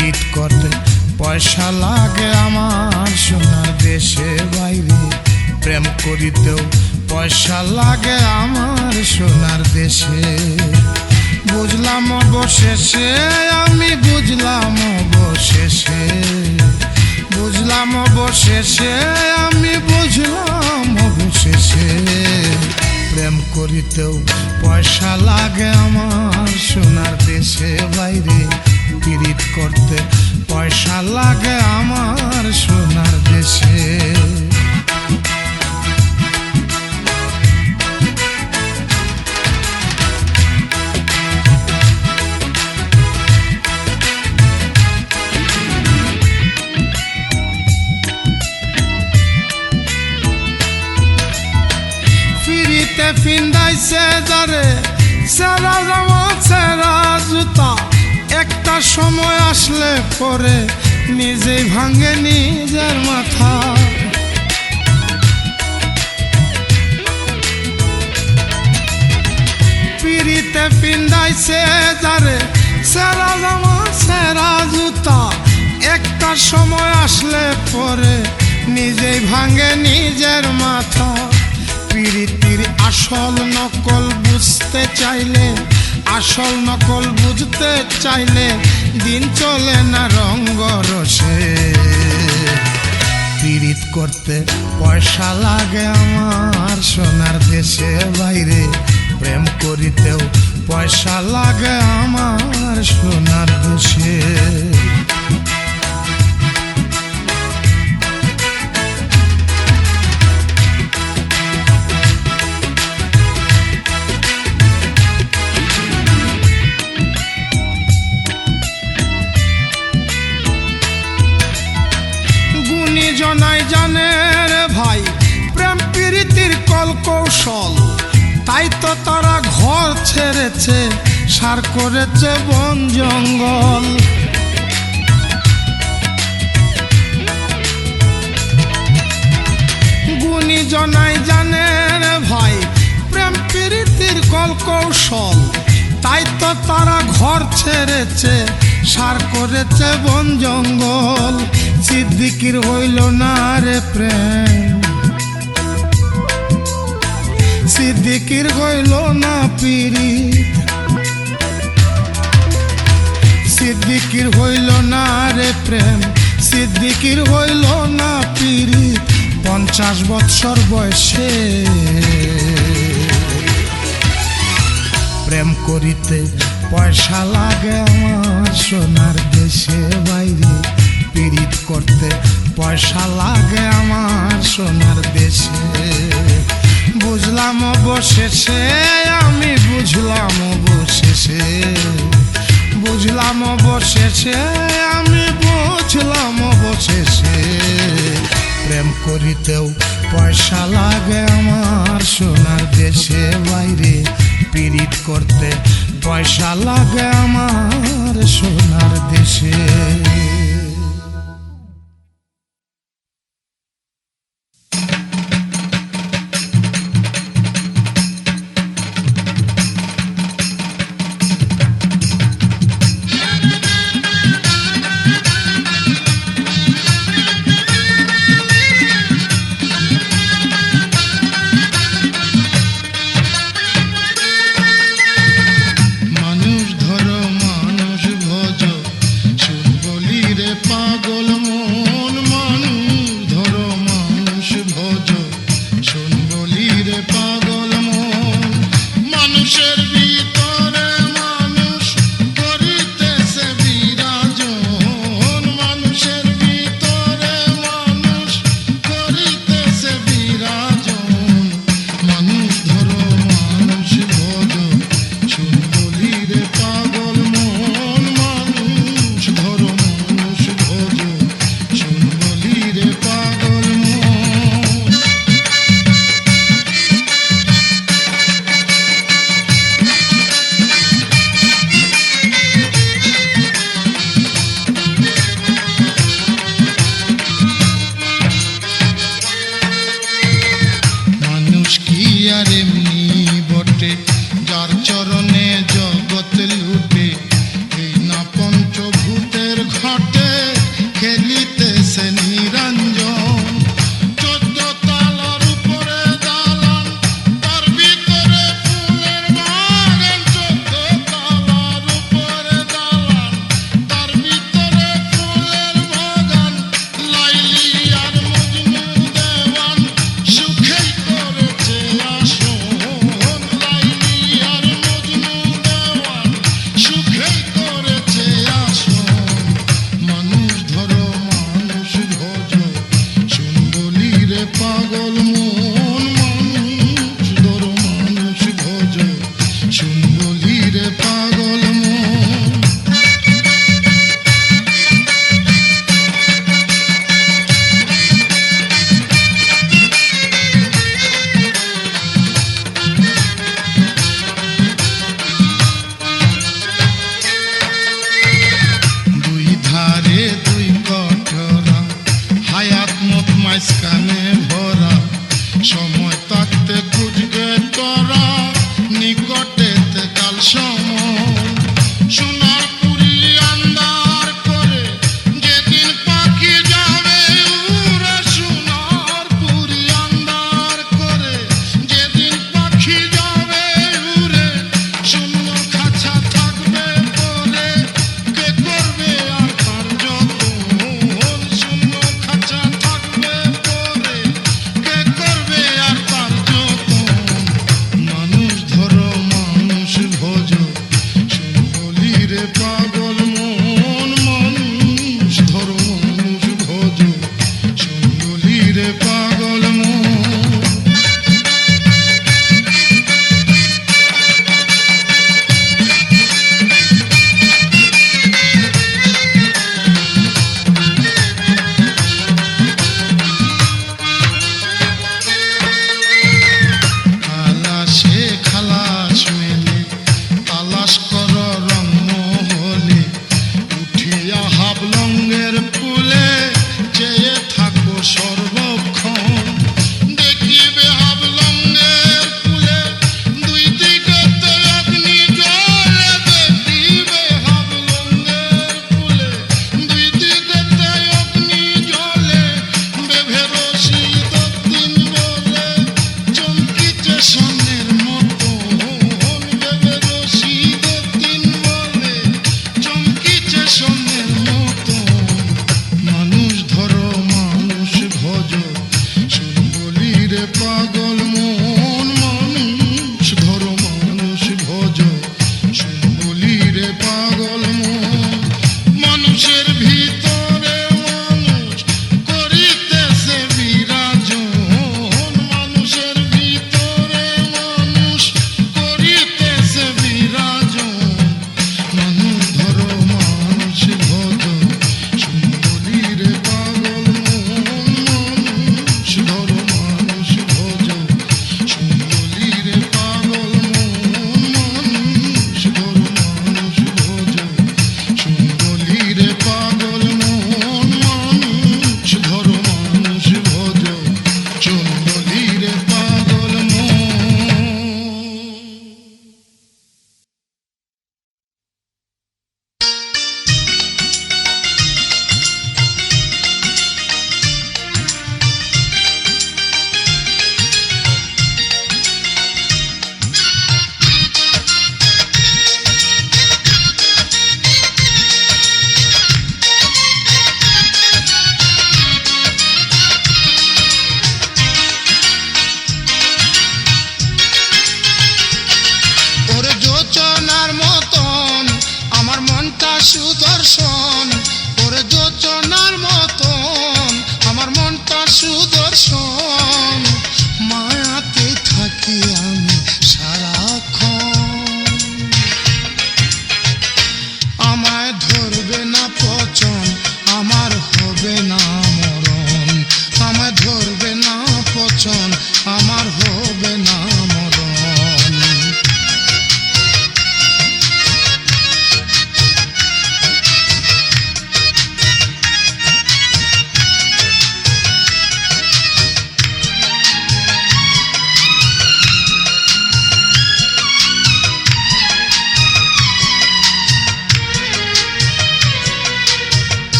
পীড়িত করতে পয়সা লাগে আমার সোনার দেশে বাইরে, প্রেম করিতেও পয়সা লাগে আমার সোনার দেশে। বুঝলাম অবশেষে, আমি বুঝলাম অবশেষে, বুঝলাম অবশেষে, আমি বুঝলাম অবশেষে, প্রেম করিতেও পয়সা লাগে আমার সোনার দেশে বাইরে, পীড়িত করতে পয়সা লাগে আমার সোনার দেশে। ফিন্দাইছে যারে সেরা জামা সেরা জুতা, একটা সময় আসলে পরে নিজেই ভাঙে নিজের মাথা। পিড়িতে ফিন্দাইছে যারে সেরা জামা সেরা জুতা, একটা সময় আসলে পরে নিজেই ভাঙে নিজের মাথা। প্রীতির আসল নকল বুঝতে চাইলে, আসল নকল বুঝতে চাইলে দিন চলে না রঙ্গরসে। পীড়িত করতে পয়সা লাগে আমার সোনার দেশে বাইরে, প্রেম করিতেও পয়সা লাগে আমার সোনার দেশে। জনাই জানে রে ভাই প্রেম প্রীতির কল কৌশল, তাই তো তারা ঘর ছেড়েছে, সার করেছে বন জঙ্গল। গুণী জনাই জানে রে ভাই প্রেম প্রীতির কল কৌশল, তাই তো তারা ঘর ছেড়েছে, সার করেছে বন জঙ্গল। সিদ্দিকির হইল না রে প্রেম, সিদ্দিকির হইল না পীড়িত, সিদ্দিকির হইল না রে প্রেম, সিদ্দিকির হইল না পীড়িত। 50 বৎসর বয়সে প্রেম করিতে পয়সা লাগে আমার সোনার দেশে বাইরে, পীড়িত করতে পয়সা লাগে আমার সোনার দেশে। বুঝলাম অবশেষে, আমি বুঝলাম অবশেষে, বুঝলাম অবশেষে, আমি বুঝলাম অবশেষে, প্রেম করিতেও পয়সা লাগে আমার সোনার দেশে বাইরে, পীড়িত করতে পয়সা লাগে আমার সোনার দেশে। মানুষ ধরো মানুষ ভজ,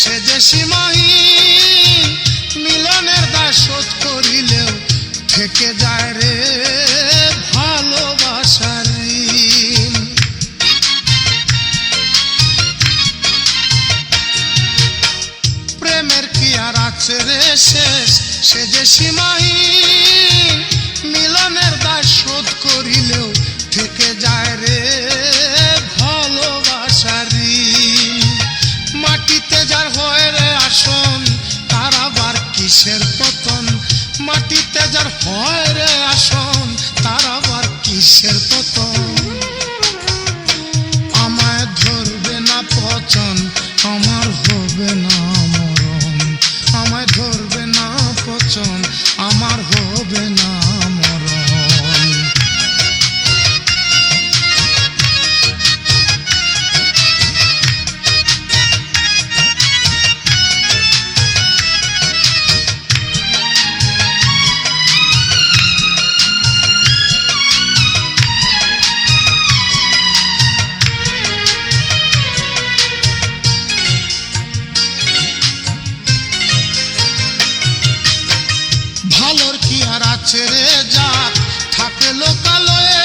সে যে সীমাহীন, মিলনের দায় শোধ করিলেও থেকে যায় রে ভালোবাসার ঋণ। প্রেমের কি আর আছে রে শেষ, সে যে সীমাহীন, মিলনের দায় শোধ করিলেও থেকে যায় রে ভালোবাসার ঋণ। মাটিতে যার হয় রে আসন, তার আবার কিসের পতন। মাটিতে যার হয় রে আসন, তার আবার কিসের পতন। আমায় ধরবে না পচন, আমার হবে না মরণ। আমায় ধরবে না পচন, আমার হবে না মরণ। ভালোর কি আর আছে রে যা থাকে লোকালয়ে,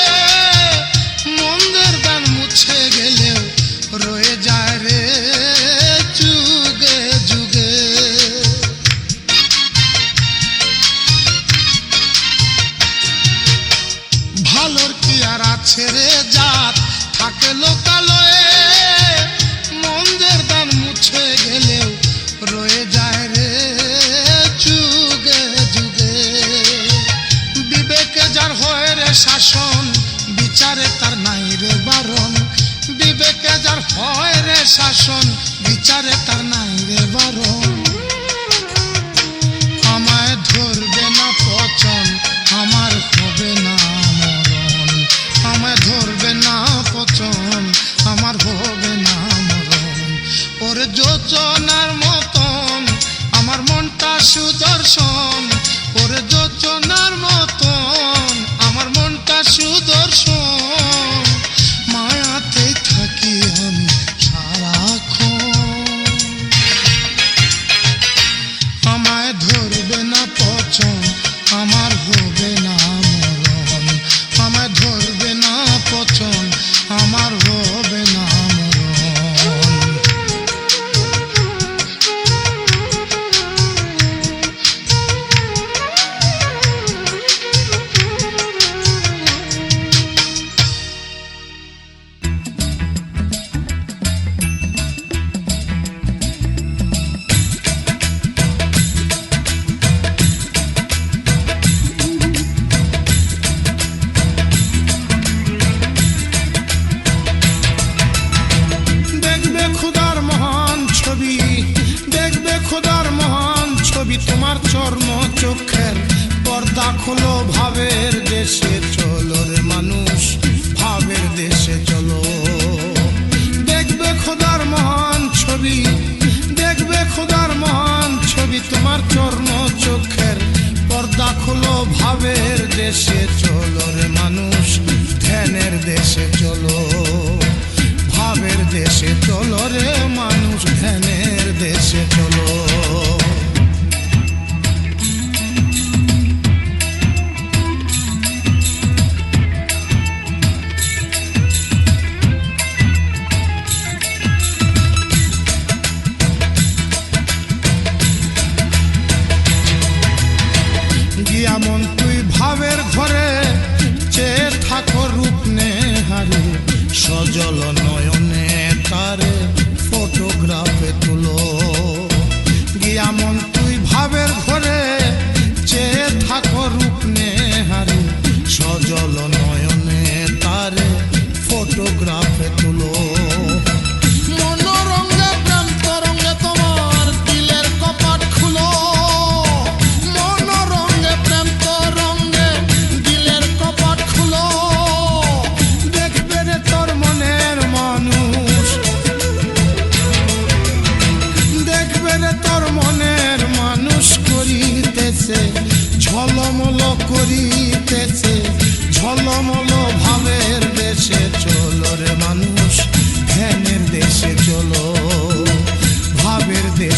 মন্দের দান মুছে গেলেও রয়ে যায় রে যুগে যুগে। ভালোর কি আর আছে রে জাত থাকে লোকালয়ে, মন্দের দান মুছে গেলেও রয়ে যায় রে যুগে যুগে। বিবেকে যার হয় রে শাসন, বিচারে তার নাই রে বারণ। বিবেকে যার হয় রে শাসন, বিচারে তার নাই রে বারণ। আমায় ধরবে না পচন, আমার হবে না মরণ। আমায় ধরবে না পচন, আমার হবে না মরণ। ওর যোচনার মতন আমার মনটা সুদর্শন। ওর যোচনার মতন আমার মনটা সুদর্শন। মায়াতেই থাকি আমি সারাক্ষণ। আমায় ধরবে না পচন, আমার হবে না মরণ। আমায় ধরবে না পচন, আমার হবে না মরণ। দেখবে খোদার মহান ছবি, দেখবে খোদার মহান ছবি, তোমার চর্ম চোখের পর্দা খোলো। ভাবের দেশে চলো রে মানুষ, ভাবের দেশে চলো। দেখবে খোদার মহান ছবি, দেখবে খোদার মহান ছবি, তোমার চর্ম চোখের পর্দা খোলো। ভাবের দেশে চলো রে মানুষ, ধ্যানের দেশে চলো। ভাবের দেশে চলো রে মানুষ, ধ্যানের দেশে চলো। গিয়া মন তুই ভাবের ঘরে, চেয়ে থাকো রূপ নেহারে। সজল নয়নে তারে ফটোগ্রাফে তুলো। গিয়া মন তুই ভাবের ঘরে, চেয়ে থাকো রূপ নেহারে। সজল নয়নে তারে ফটোগ্রাফে তুলো। মনোরঙ্গে প্রেম তরঙ্গে তোমার দিলের কপাট খুলো। মনোরঙ্গে প্রেম তরঙ্গে দিলের কপাট খুলো। দেখবে রে তোর মনের মানুষ, দেখবে রে তোর মনের মানুষ করিতেছে ঝলমল করিতেছে ঝলমল। ভাবের দেশে চলো রে মানুষ, ধ্যানের দেশে চলো। ভাবের দেশে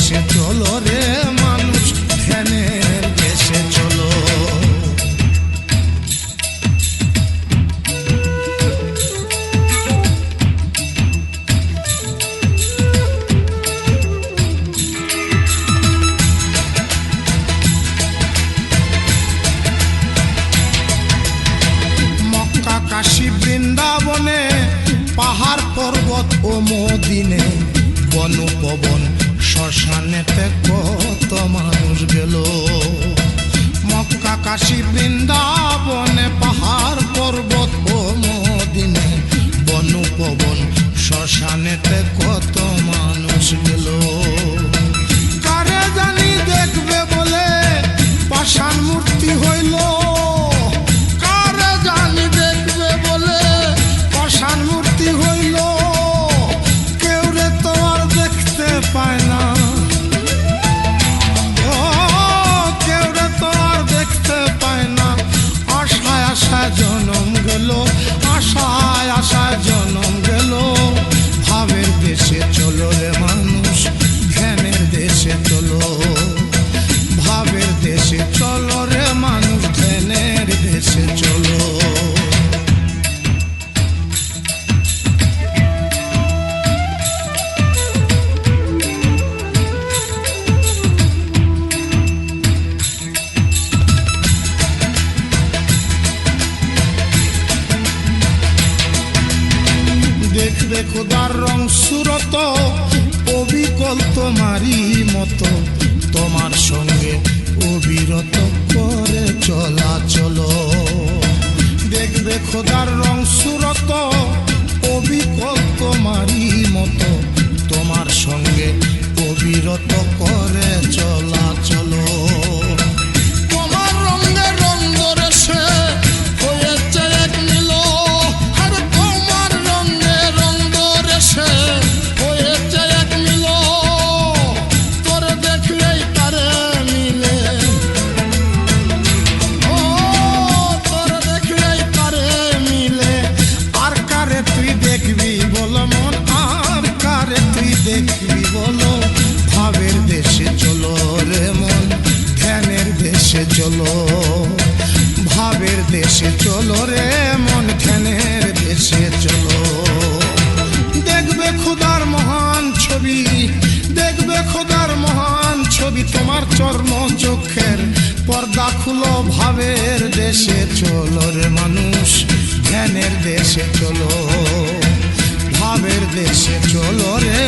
বৃন্দাবনে পাহাড় পর্বত ও মদিনে বন পবন শ্মশানেতে কত মানুষ গেল। মক্কা কাশী বৃন্দাবনে পাহাড় পর্বত ও মদিনে বন পবন শ্মশানেতে কত মানুষ গেল। কারে জানি দেখবে বলে পাষাণ মূর্তি হইল, কারে জানি দেখবে বলে পাষাণ মূর্তি হইল। কেউ রে তো আর দেখতে পায় না, ও কেউ রে তো আর দেখতে পায় না। আশায় আশায় জনম গেল, আশায় আশায় জনম গেল। ভাবের দেশে চলো রে মানুষ, ধ্যানের দেশে চলো। ভাবের দেশে চলো রে মানুষ, ধ্যানের দেশে চলো। দেখবে খোদার রং সুরত অবিকল তোমারই মতো, তোমার সঙ্গে অবিরত করে চলা চলো। দেখবে খোদার রং সুরত অবিকল তোমারই মতো, তোমার সঙ্গে অবিরত করে চলা চলো। তোমার রঙে রঙ ধরেছে হয়েছে এক নীল, আর তোমার রঙে রঙ ধরেছে হয়েছে এক নীল। তোর দেখলেই পারে মিলে, ও তোর দেখলেই পারে মিলে। আর কারে তুই দেখবি বলো মন, আর কারে তুই দেখবি বলো। ভাবের দেশে চলো রে মন, ধ্যানের দেশে চলো। ভাবের দেশে চলো রে মন, ধ্যানের দেশে চলো। দেখবে খোদার মহান ছবি, দেখবে খোদার মহান ছবি। তোমার চর্ম চোখের পর্দা খুলো, ভাবের দেশে চলো রে মানুষ, ধ্যানের দেশে চলো। ভাবের দেশে চলো রে